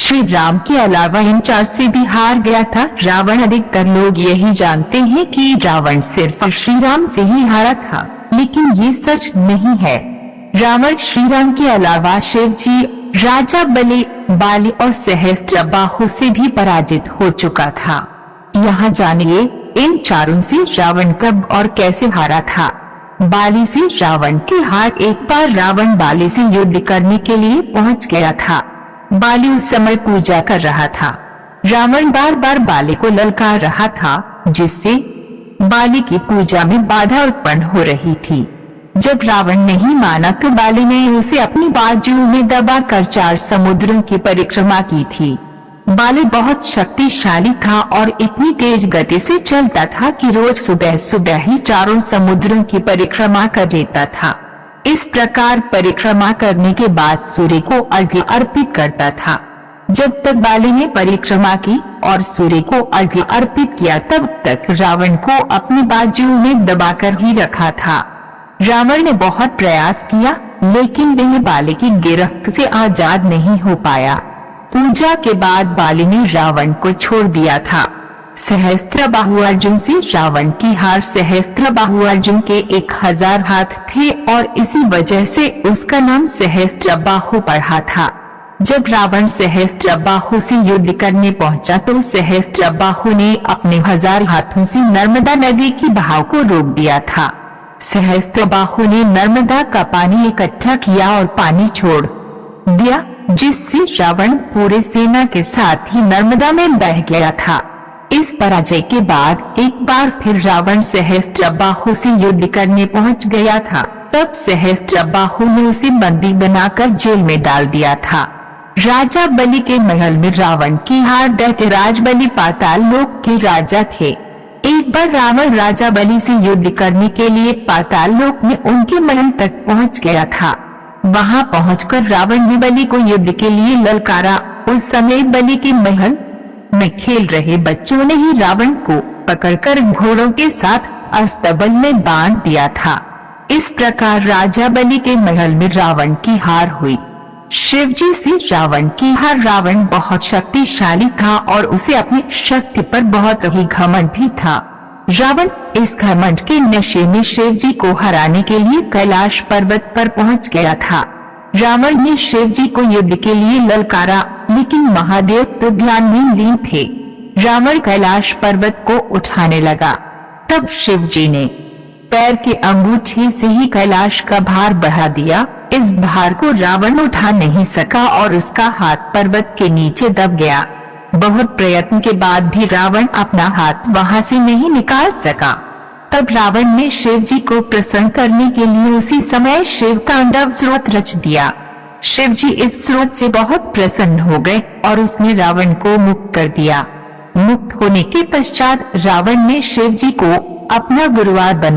श्री राम के अलावा इन 4 से भी हार गया था रावण। अधिकतर लोग यही जानते हैं कि रावण सिर्फ श्री राम से ही हारा था, लेकिन ये सच नहीं है। रावण श्री राम के अलावा शिव जी, राजा बलि, बाली और सहस्त्रबाहु से भी पराजित हो चुका था। यहाँ जानिए इन चारों से रावण कब और कैसे हारा था। बाली से रावण की हार। एक बार रावण बाली से युद्ध करने के लिए पहुँच गया था। बाली उस समय पूजा कर रहा था। रावण बार बार बाली को ललकार रहा था, जिससे बाली की पूजा में बाधा उत्पन्न हो रही थी। जब रावण नहीं माना तो बाली ने उसे अपनी बाजू में दबाकर 4 समुद्रों की परिक्रमा की थी। बाली बहुत शक्तिशाली था और इतनी तेज गति से चलता था कि रोज सुबह सुबह ही 4 समुद्रों की परिक्रमा कर लेता था। इस प्रकार परिक्रमा करने के बाद सूर्य को अर्घ्य अर्पित करता था। जब तक बाली ने परिक्रमा की और सूर्य को अर्घ्य अर्पित किया, तब तक रावण को अपनी बाजू में दबाकर ही रखा था। रावण ने बहुत प्रयास किया, लेकिन वह बाली की गिरफ्त से आजाद नहीं हो पाया। पूजा के बाद बाली ने रावण को छोड़ दिया था। सहस्त्रबाहु अर्जुन से रावण की हार। सहस्त्रबाहु अर्जुन के 1000 हाथ थे और इसी वजह से उसका नाम सहस्त्रबाहु पड़ा था। जब रावण सहस्त्रबाहु से युद्ध करने पहुंचा तो सहस्त्रबाहु ने अपने 1000 हाथों से नर्मदा नदी की बहाव को रोक दिया था। सहस्त्रबाहु ने नर्मदा का पानी इकट्ठा किया और पानी छोड़ दिया, जिससे रावण पूरे सेना के साथ ही नर्मदा में बह गया था। इस पराजय के बाद एक बार फिर रावण सहस्त्रबाहु से युद्ध करने पहुंच गया था। तब सहस्त्रबाहु ने उसे बंदी बनाकर जेल में डाल दिया था। राजा बलि के महल में रावण की हार। दैत्यराज बलि पाताल लोक के राजा थे। एक बार रावण राजा बलि से युद्ध करने के लिए पाताल लोक में उनके महल तक पहुंच गया था। वहां पहुंचकर रावण ने बलि को युद्ध के लिए ललकारा। उस समय बलि के महल में खेल रहे बच्चों ने ही रावण को पकड़कर घोड़ों के साथ अस्तबल में बांध दिया था। इस प्रकार राजा बलि के महल में रावण की हार हुई। शिवजी से रावण की हार। रावण बहुत शक्तिशाली था और उसे अपनी शक्ति पर बहुत ही घमंड भी था। रावण इस घमंड के नशे में शिवजी को हराने के लिए कैलाश पर्वत पर पहुंच गया था। रावण ने शिवजी को युद्ध के लिए ललकारा, लेकिन महादेव तो ध्यान में लीन थे। रावण कैलाश पर्वत को उठाने लगा, तब शिवजी ने पैर के अंगूठे से ही कैलाश का भार बढ़ा दिया। इस भार को रावण उठा नहीं सका और उसका हाथ पर्वत के नीचे दब गया। बहुत प्रयत्न के बाद भी रावण अपना हाथ वहां से नहीं निकाल सका। तब रावण ने शिवजी को प्रसन्न करने के लिए उसी समय शिव तांडव स्रोत रच दिया। शिवजी इस स्रोत से बहुत प्रसन्न हो गए और उसने रावण को मुक्त कर दिया। मुक्त होने के पश्चात रावण ने शिवजी को अपना गुरुवार बना